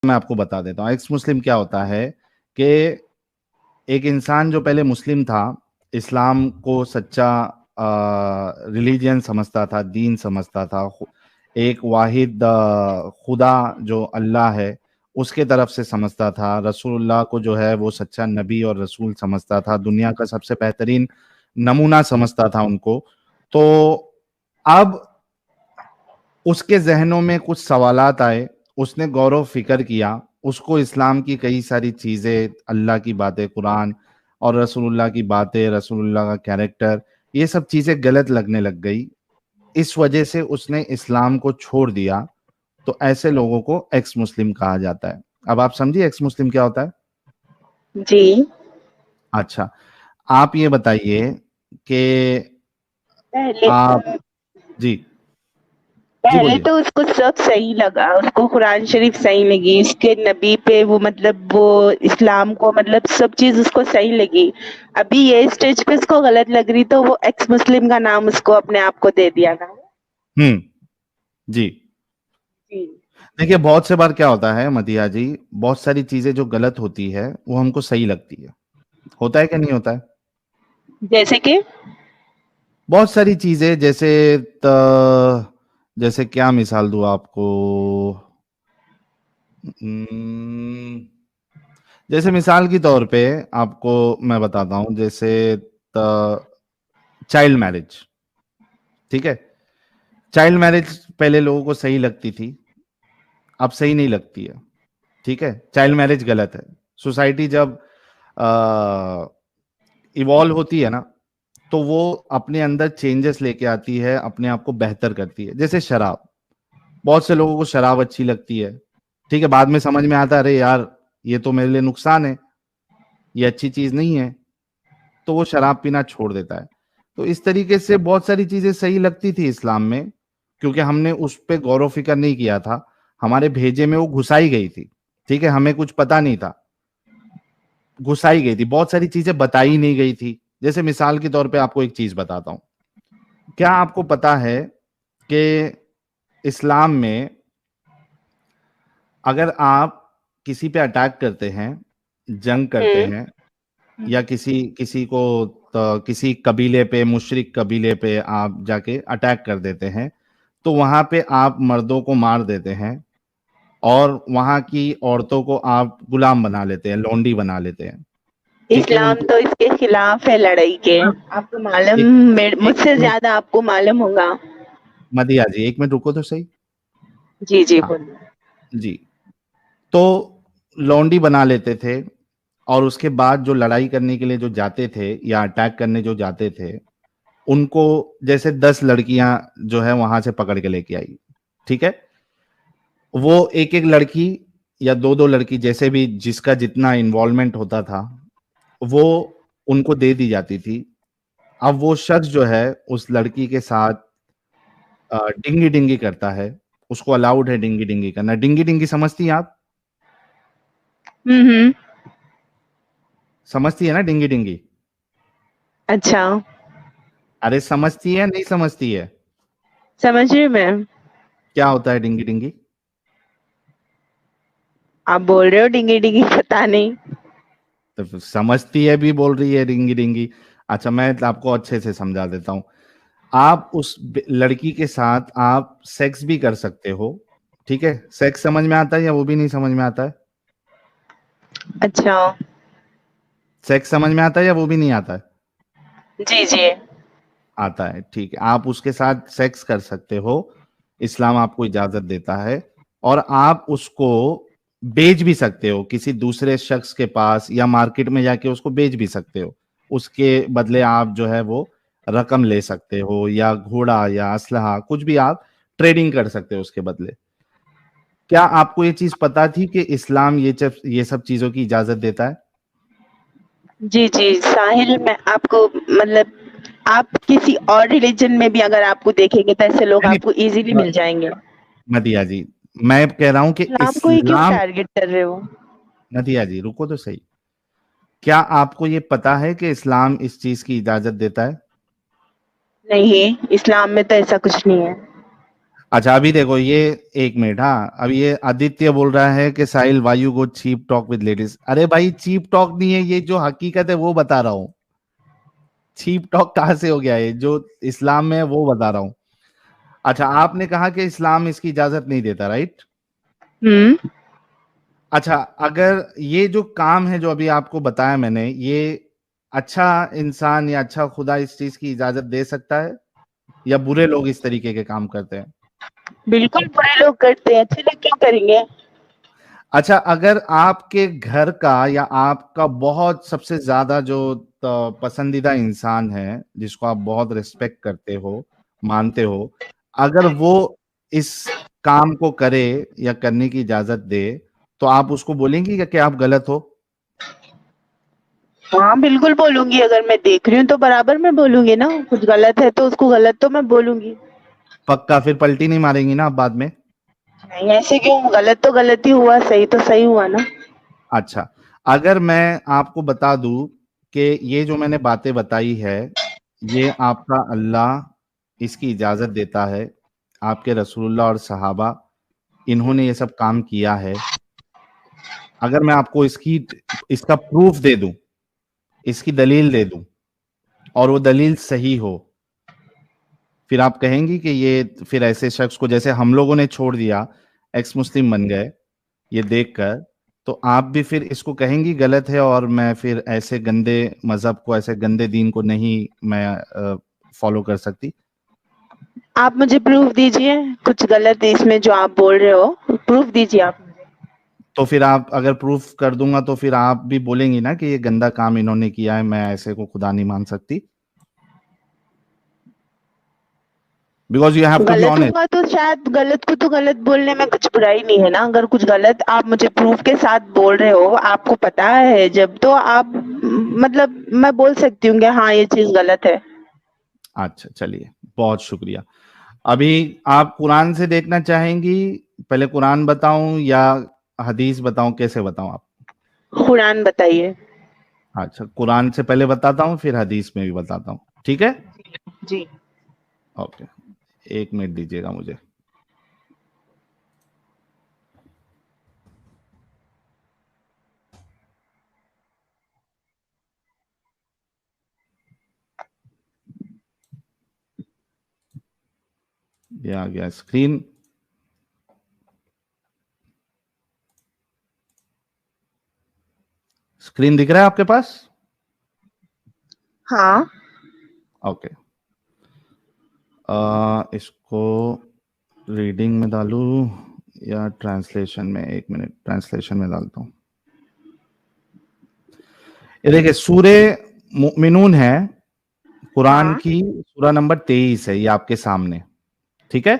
میں آپ کو بتا دیتا ہوں ایکس مسلم کیا ہوتا ہے کہ ایک انسان جو پہلے مسلم تھا، اسلام کو سچا ریلیجن سمجھتا تھا، دین سمجھتا تھا، ایک واحد خدا جو اللہ ہے اس کے طرف سے سمجھتا تھا، رسول اللہ کو جو ہے وہ سچا نبی اور رسول سمجھتا تھا، دنیا کا سب سے بہترین نمونہ سمجھتا تھا ان کو. تو اب اس کے ذہنوں میں کچھ سوالات آئے، اس نے غور و فکر کیا، اس کو اسلام کی کئی ساری چیزیں، اللہ کی باتیں، قرآن اور رسول اللہ کی باتیں، رسول اللہ کا کیریکٹر، یہ سب چیزیں غلط لگنے لگ گئی. اس وجہ سے اس نے اسلام کو چھوڑ دیا. تو ایسے لوگوں کو ایکس مسلم کہا جاتا ہے. اب آپ سمجھیے ایکس مسلم کیا ہوتا ہے؟ جی. اچھا، آپ یہ بتائیے کہ آپ جی پہلے بولیے. تو اس کو سب صحیح لگا، اس کو قرآن شریف صحیح لگی، اس کے نبی پہ وہ مطلب وہ اسلام کو مطلب سب چیز اس کو صحیح لگی. ابھی یہ اسٹیج پہ اس کو غلط لگ رہی تو وہ ایکس مسلم کا نام اس کو اپنے آپ کو دے دیا نا. جی جی دیکھیے، بہت سے بار کیا ہوتا ہے مدیحہ جی، بہت ساری چیزیں جو غلط ہوتی ہے وہ ہم کو صحیح لگتی ہے. ہوتا ہے کہ نہیں ہوتا ہے؟ جیسے کہ بہت ساری چیزیں، جیسے کیا مثال دوں آپ کو. جیسے مثال کی طور پہ آپ کو میں بتاتا ہوں، جیسے چائلڈ میرج. ٹھیک ہے، چائلڈ میرج پہلے لوگوں کو صحیح لگتی تھی، اب صحیح نہیں لگتی ہے. ٹھیک ہے، چائلڈ میرج غلط ہے. سوسائٹی جب ایوالو ہوتی ہے نا تو وہ اپنے اندر چینجز لے کے آتی ہے، اپنے آپ کو بہتر کرتی ہے. جیسے شراب، بہت سے لوگوں کو شراب اچھی لگتی ہے. ٹھیک ہے، بعد میں سمجھ میں آتا ہے ارے یار یہ تو میرے لیے نقصان ہے، یہ اچھی چیز نہیں ہے، تو وہ شراب پینا چھوڑ دیتا ہے. تو اس طریقے سے بہت ساری چیزیں صحیح لگتی تھی اسلام میں، کیونکہ ہم نے اس پہ غور و فکر نہیں کیا تھا، ہمارے بھیجے میں وہ گھسائی گئی تھی. ٹھیک ہے، ہمیں کچھ پتا نہیں تھا، گھسائی گئی تھی، بہت ساری چیزیں بتائی نہیں گئی تھی. جیسے مثال کے طور پہ آپ کو ایک چیز بتاتا ہوں. کیا آپ کو پتا ہے کہ اسلام میں اگر آپ کسی پہ اٹیک کرتے ہیں، جنگ کرتے ہیں، یا کسی کو کسی قبیلے پہ، مشرک قبیلے پہ آپ جا کے اٹیک کر دیتے ہیں، تو وہاں پہ آپ مردوں کو مار دیتے ہیں اور وہاں کی عورتوں کو آپ غلام بنا لیتے ہیں، لونڈی بنا لیتے ہیں. ٹھیک ہے، ان اسلام کو تو اس کے خلاف ہے لڑائی کے. آپ کو معلوم، مجھ سے ایک زیادہ آپ کو معلوم ہوگا. مدیحہ جی ایک منٹ رکو تو صحیح. جی جی ہاں بولیے. جی، تو لونڈی بنا لیتے تھے، اور اس کے بعد جو لڑائی کرنے کے لیے جو جاتے تھے یا اٹیک کرنے جو جاتے تھے، ان کو جیسے 10 لڑکیاں جو ہے وہاں سے پکڑ کے لے کے آئی. ٹھیک ہے، وہ ایک ایک لڑکی یا دو دو لڑکی، جیسے بھی جس کا جتنا انوالومنٹ ہوتا تھا وہ ان کو دے دی جاتی تھی. اب وہ شخص جو ہے اس لڑکی کے ساتھ ڈنگی ڈنگی کرتا ہے، اس کو الاؤڈ ہے ڈنگی ڈنگی کرنا. ڈنگی ڈنگی سمجھتی ہیں آپ؟ سمجھتی ہے نا ڈنگی ڈنگی؟ اچھا، ارے سمجھتی ہے نہیں سمجھتی ہے؟ سمجھ رہی میں. کیا ہوتا ہے ڈنگی ڈنگی؟ آپ بول رہے ہو ڈنگی ڈنگی، پتا نہیں. تو سمجھتی ہے بھی بول رہی ہے ڈنگی ڈنگی. اچھا، میں آپ کو اچھے سے سمجھا دیتا ہوں. آپ اس لڑکی کے ساتھ آپ سیکس بھی کر سکتے ہو. ٹھیک ہے، سیکس سمجھ میں آتا ہے یا وہ بھی نہیں سمجھ میں آتا ہے؟ اچھا. سیکس سمجھ میں آتا ہے یا وہ بھی نہیں آتا ہے؟ جی جی. آتا ہے. ٹھیک ہے، آپ اس کے ساتھ سیکس کر سکتے ہو، اسلام آپ کو اجازت دیتا ہے. اور آپ اس کو بیچ بھی سکتے ہو کسی دوسرے شخص کے پاس، یا مارکیٹ میں جا کے اس کو بیچ بھی سکتے ہو. اس کے بدلے آپ جو ہے وہ رقم لے سکتے ہو، یا گھوڑا یا اسلحہ، کچھ بھی آپ ٹریڈنگ کر سکتے ہو اس کے بدلے. کیا آپ کو یہ چیز پتا تھی کہ اسلام یہ سب چیزوں کی اجازت دیتا ہے؟ جی جی ساحل، میں آپ کو مطلب آپ کسی اور ریلیجن میں بھی اگر آپ کو دیکھیں گے تو ایسے لوگ نہیں آپ کو ایزیلی نہیں، مل جائیں گے. مدیحہ جی میں کہہ رہا ہوں کہ اسلام کو ہی کیوں اسلام، ٹارگٹ کر رہے ہو؟ مدیحہ جی رکو تو صحیح. کیا آپ کو یہ پتا ہے کہ اسلام اس چیز کی اجازت دیتا ہے؟ نہیں، اسلام میں تو ایسا کچھ نہیں ہے. اچھا ابھی دیکھو یہ ایک منٹ, ہاں اب یہ آدتیہ بول رہا ہے کہ Sahil why you go cheap talk with ladies. ارے بھائی چیپ ٹاک نہیں ہے, یہ جو حقیقت ہے وہ بتا رہا ہوں. چیپ ٹاک کہاں سے ہو گیا ہے, جو اسلام میں ہے وہ بتا رہا ہوں. اچھا آپ نے کہا کہ اسلام اس کی اجازت نہیں دیتا, رائٹ؟ اچھا اگر یہ جو کام ہے جو ابھی آپ کو بتایا میں نے, یہ اچھا انسان یا اچھا خدا اس چیز کی اجازت دے سکتا ہے, یا برے لوگ اس طریقے کے کام کرتے ہیں؟ بالکل برے لوگ کرتے ہیں, اچھے لوگ کیوں کریں گے؟ اچھا اگر آپ کے گھر کا یا آپ کا بہت سب سے زیادہ جو پسندیدہ انسان ہے, جس کو آپ بہت ریسپیکٹ کرتے ہو, مانتے ہو, اگر وہ اس کام کو کرے یا کرنے کی اجازت دے, تو آپ اس کو بولیں گی کہ آپ غلط ہو؟ ہاں بالکل بولوں گی, اگر میں دیکھ رہی ہوں تو برابر میں بولوں گی نا. کچھ غلط ہے تو اس کو غلط تو میں بولوں گی. پکا پھر پلٹی نہیں ماریں گی نا آپ بعد میں؟ نہیں ایسے کیوں, غلط تو غلط ہی ہوا, صحیح تو صحیح ہوا نا. اچھا اگر میں آپ کو بتا دوں کہ یہ جو میں نے باتیں بتائی ہے, یہ آپ کا اللہ اس کی اجازت دیتا ہے, آپ کے رسول اللہ اور صحابہ انہوں نے یہ سب کام کیا ہے, اگر میں آپ کو اس کا پروف دے دوں, اس کی دلیل دے دوں, اور وہ دلیل صحیح ہو, پھر آپ کہیں گی کہ یہ پھر ایسے شخص کو, جیسے ہم لوگوں نے چھوڑ دیا, ایکس مسلم بن گئے یہ دیکھ کر, تو آپ بھی پھر اس کو کہیں گی غلط ہے, اور میں پھر ایسے گندے مذہب کو, ایسے گندے دین کو نہیں میں فالو کر سکتی؟ آپ مجھے پروف دیجئے, کچھ غلط ہے اس میں جو آپ بول رہے ہو, پروف دیجئے آپ مجھے. تو پھر آپ اگر پروف کر دوں گا تو پھر آپ بھی بولیں گی نا کہ یہ گندا کام انہوں نے کیا ہے, میں ایسے کو خدا نہیں مان سکتی. Because you have to be غلط آنےسٹ. ہوگا تو شاید, غلط کو تو غلط بولنے میں کچھ برائی نہیں ہے نا. اگر کچھ غلط آپ مجھے پروف کے ساتھ بول رہے ہو, آپ کو پتا ہے جب, تو آپ مطلب میں بول سکتی ہوں کہ ہاں یہ چیز غلط ہے. اچھا چلیے بہت شکریہ. ابھی آپ قرآن سے دیکھنا چاہیں گی, پہلے قرآن بتاؤں یا حدیث بتاؤں, کیسے بتاؤں آپ؟ قرآن بتائیے. اچھا قرآن سے پہلے بتاتا ہوں, پھر حدیث میں بھی بتاتا ہوں, ٹھیک ہے؟ جی اوکے, ایک منٹ دیجیے گا مجھے. یہ آ گیا اسکرین. اسکرین دکھ رہا ہے آپ کے پاس؟ ہاں. اوکے, اس کو ریڈنگ میں ڈالوں یا ٹرانسلیشن میں؟ ایک منٹ, ٹرانسلیشن میں ڈالتا ہوں. یہ دیکھیں سورہ مؤمنون ہے, قرآن ہاں کی سورہ نمبر 23 ہے, یہ آپ کے سامنے, ٹھیک ہے؟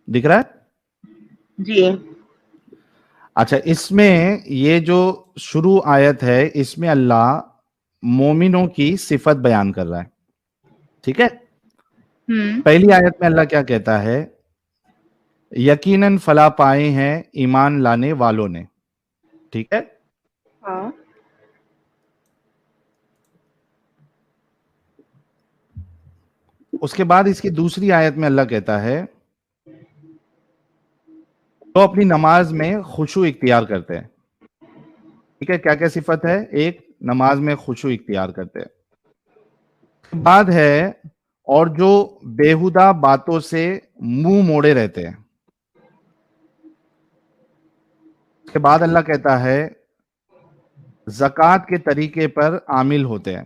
دکھ رہا ہے؟ جی. اچھا اس میں یہ جو شروع آیت ہے, اس میں اللہ مومنوں کی صفت بیان کر رہا ہے, ٹھیک ہے؟ پہلی آیت میں اللہ کیا کہتا ہے؟ یقیناً فلاح پائے ہیں ایمان لانے والوں نے, ٹھیک ہے؟ ہاں. اس کے بعد اس کی دوسری آیت میں اللہ کہتا ہے تو اپنی نماز میں خشوع اختیار کرتے ہیں, ٹھیک ہے؟ کیا کیا صفت ہے؟ ایک, نماز میں خشوع اختیار کرتے ہیں. بعد ہے اور جو بیہودہ باتوں سے منہ موڑے رہتے ہیں. اس کے بعد اللہ کہتا ہے زکوٰۃ کے طریقے پر عامل ہوتے ہیں,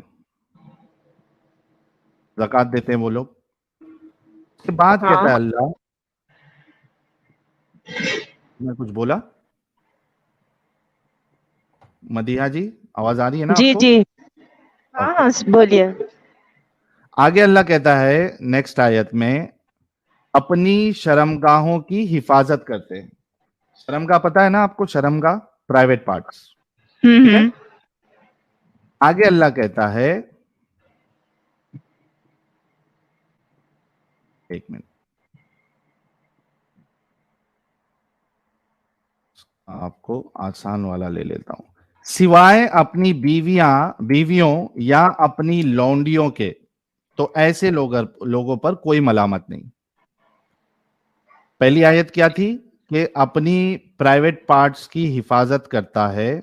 زکوٰۃ دیتے ہیں وہ لوگ. اس کے بعد ہاں کہتا ہے اللہ, میں کچھ بولا مدیحہ جی؟ آواز آ رہی ہے نا آپ جی کو؟ جی. اوکے. ہاں بولیے. آگے اللہ کہتا ہے نیکسٹ آیت میں اپنی شرمگاہوں کی حفاظت کرتے ہیں. شرمگاہ پتا ہے نا آپ کو؟ شرمگاہ پرائیویٹ پارٹس, ٹھیک ہے؟ آگے اللہ کہتا ہے, ایک منٹ آپ کو آسان والا لے لیتا ہوں. سوائے اپنی بیویوں یا اپنی لونڈیوں کے, تو ایسے لوگوں پر کوئی ملامت نہیں. پہلی آیت کیا تھی کہ اپنی پرائیویٹ پارٹس کی حفاظت کرتا ہے.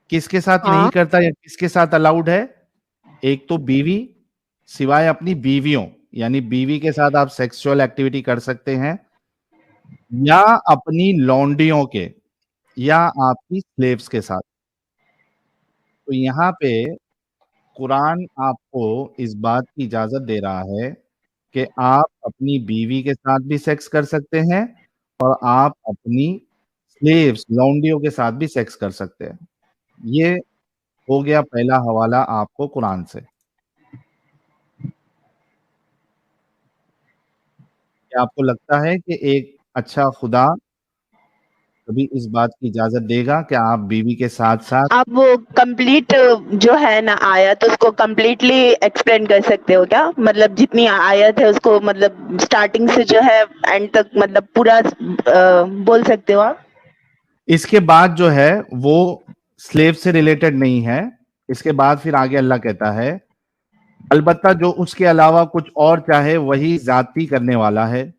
کس کے ساتھ نہیں کرتا یا کس کے ساتھ الاؤڈ ہے؟ ایک تو بیوی، سوائے اپنی بیویوں، یعنی بیوی کے ساتھ آپ سیکسول ایکٹیویٹی کر سکتے ہیں، یا اپنی لونڈیوں کے، یا آپ کی سلیوز کے ساتھ. تو یہاں پہ قرآن آپ کو اس بات کی اجازت دے رہا ہے کہ آپ اپنی بیوی کے ساتھ بھی سیکس کر سکتے ہیں اور آپ اپنی سلیوز لونڈیوں کے ساتھ بھی سیکس کر سکتے ہیں. یہ ہو گیا پہلا حوالہ آپ کو قرآن سے. کیا آپ کو لگتا ہے کہ ایک اچھا خدا کبھی اس بات کی اجازت دے گا کہ آپ بیوی کے ساتھ ساتھ؟ آپ وہ کمپلیٹ جو ہے نا آیت اس کو کمپلیٹلی ایکسپلین کر سکتے ہو کیا؟ مطلب جتنی آیت ہے اس کو مطلب سٹارٹنگ سے جو ہے اینڈ تک مطلب پورا بول سکتے ہو آپ؟ اس کے بعد جو ہے وہ سلیو سے ریلیٹڈ نہیں ہے. اس کے بعد پھر آگے اللہ کہتا ہے البتہ جو اس کے علاوہ کچھ اور چاہے وہی ذاتی کرنے والا ہے،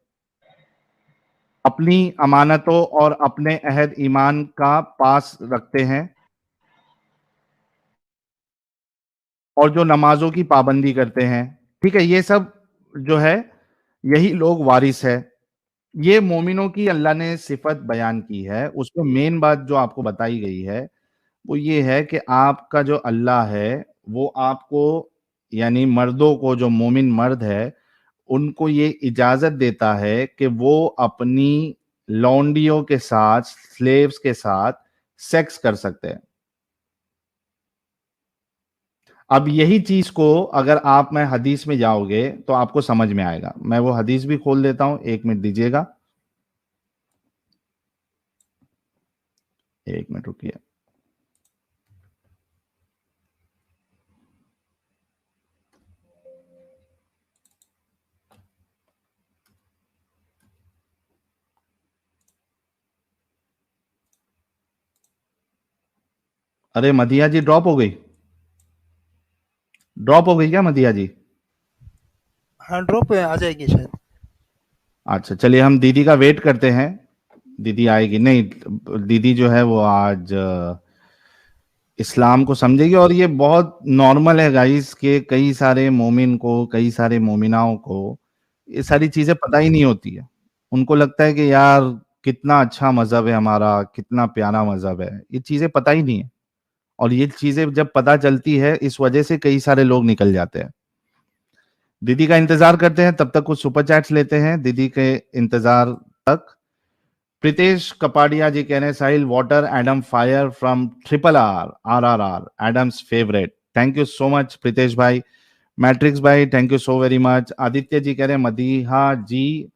اپنی امانتوں اور اپنے عہد ایمان کا پاس رکھتے ہیں، اور جو نمازوں کی پابندی کرتے ہیں. ٹھیک ہے، یہ سب جو ہے یہی لوگ وارث ہے. یہ مومنوں کی اللہ نے صفت بیان کی ہے. اس میں مین بات جو آپ کو بتائی گئی ہے وہ یہ ہے کہ آپ کا جو اللہ ہے وہ آپ کو، یعنی مردوں کو، جو مومن مرد ہے ان کو یہ اجازت دیتا ہے کہ وہ اپنی لونڈیوں کے ساتھ، سلیوز کے ساتھ سیکس کر سکتے ہیں. اب یہی چیز کو اگر آپ میں حدیث میں جاؤ گے تو آپ کو سمجھ میں آئے گا. میں وہ حدیث بھی کھول دیتا ہوں، 1 منٹ دیجئے گا. 1 منٹ رکیے. ارے مدیحہ جی ڈراپ ہو گئی کیا مدیحہ جی؟ ہاں ڈراپ آ جائے گی شاید. اچھا چلیے ہم دیدی کا ویٹ کرتے ہیں. دیدی آئے گی نہیں. دیدی جو ہے وہ آج اسلام کو سمجھے گی، اور یہ بہت نارمل ہے گائز کہ کئی سارے مومن کو، کئی سارے مومناؤں کو یہ ساری چیزیں پتہ ہی نہیں ہوتی ہے. ان کو لگتا ہے کہ یار کتنا اچھا مذہب ہے ہمارا، کتنا پیارا مذہب ہے. یہ چیزیں پتہ ہی نہیں ہے، اور یہ چیزیں جب پتہ چلتی ہے اس وجہ سے کئی سارے لوگ نکل جاتے ہیں. دیدی کا انتظار کرتے ہیں، تب تک کچھ سپر چیٹس لیتے ہیں دیدی کے انتظار تک. پریتیش کپاڑیا جی کہہ رہے ہیں Sahil water Adam fire from RRR Adam's favourite. Thank you so much Pritesh بھائی. میٹرکس بھائی thank you so very much. Aditya ji کہہ رہے ہیں مدیحہ جی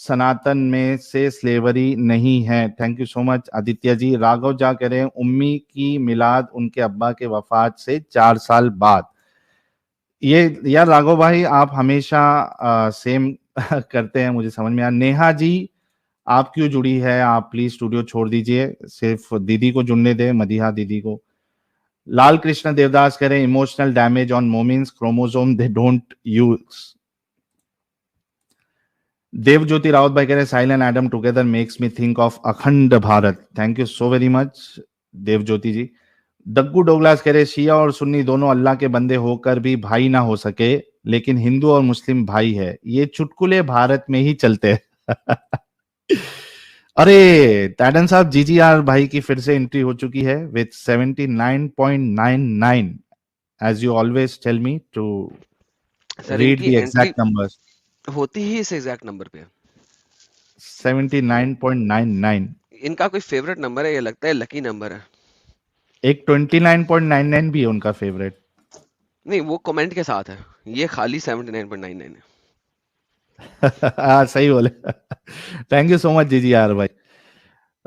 سناتن میں سے سلیوری نہیں ہے. تھینک یو سو مچ آدتیہ جی. راگھو جا کہہ رہے ہیں امی کی میلاد ان کے ابا کے وفات سے 4 سال بعد. یہ یار راگھو بھائی آپ ہمیشہ سیم کرتے ہیں، مجھے سمجھ میں آیا. نیہا جی آپ کیوں جڑی ہے؟ آپ پلیز اسٹوڈیو چھوڑ دیجئے، صرف دیدی کو جڑنے دیں، مدیحہ دیدی کو. لال کرشن دیوداس کہہ رہے ہیں emotional damage on moments chromosome they don't use. Dev Jyoti Rawat بھائی کہہ رہے ہیں Sahil and Adam together makes me think of Akhand Bharat. Thank you so very much Dev Jyoti ji. دگو ڈوگلاس کہہ رہے شیعہ اور سنی دونوں اللہ کے بندے ہو کر بھی بھائی نہ ہو سکے، لیکن ہندو اور مسلم بھائی ہے. یہ چٹکلے بھارت میں ہی چلتے ہیں. ارے ٹیڈن صاحب GGR بھائی کی پھر سے انٹری ہو چکی ہے with 79.99. As you always tell me to read the exact numbers. ہوتی ہی اس ایگزیکٹ نمبر پہ 79.99. ان کا کوئی فیوریٹ نمبر ہے، یہ لگتا ہے لکی نمبر ہے. ایک 29.99 بھی ہے ان کا فیوریٹ. نہیں وہ کمنٹ کے ساتھ ہے، یہ خالی 79.99 ہے. ہاں صحیح بولے. Thank you so much GGR بھائی.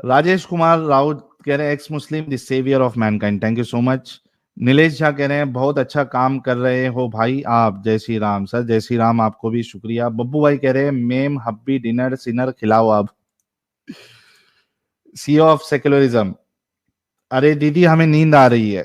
راجیش کمار راؤت کہہ رہے ہیں ex Muslim the saviour of mankind. Thank you so much. Nilesh Jha کہہ رہے ہیں بہت اچھا کام کر رہے ہو بھائی آپ. جے شری رام سر. جے شری رام آپ کو بھی شکریہ. ببو بھائی کہہ رہے ہیں میم ہبی ڈنر سنر کھلاؤ آپ. CEO of secularism. ارے دیدی ہمیں نیند آ رہی ہے.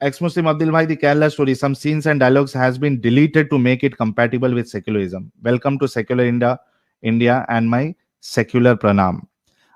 Ex Muslim Abdul Bhai, the Kerala story, some scenes and dialogues has been deleted to make it compatible with secularism. Welcome to secular India and my secular pranam.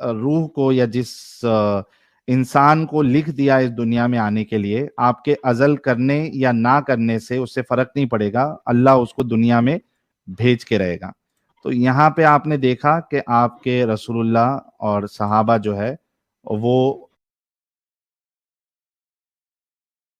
روح کو یا جس انسان کو لکھ دیا اس دنیا میں آنے کے لیے، آپ کے ازل کرنے یا نہ کرنے سے اس سے فرق نہیں پڑے گا، اللہ اس کو دنیا میں بھیج کے رہے گا۔ تو یہاں پہ آپ نے دیکھا کہ آپ کے رسول اللہ اور صحابہ جو ہے وہ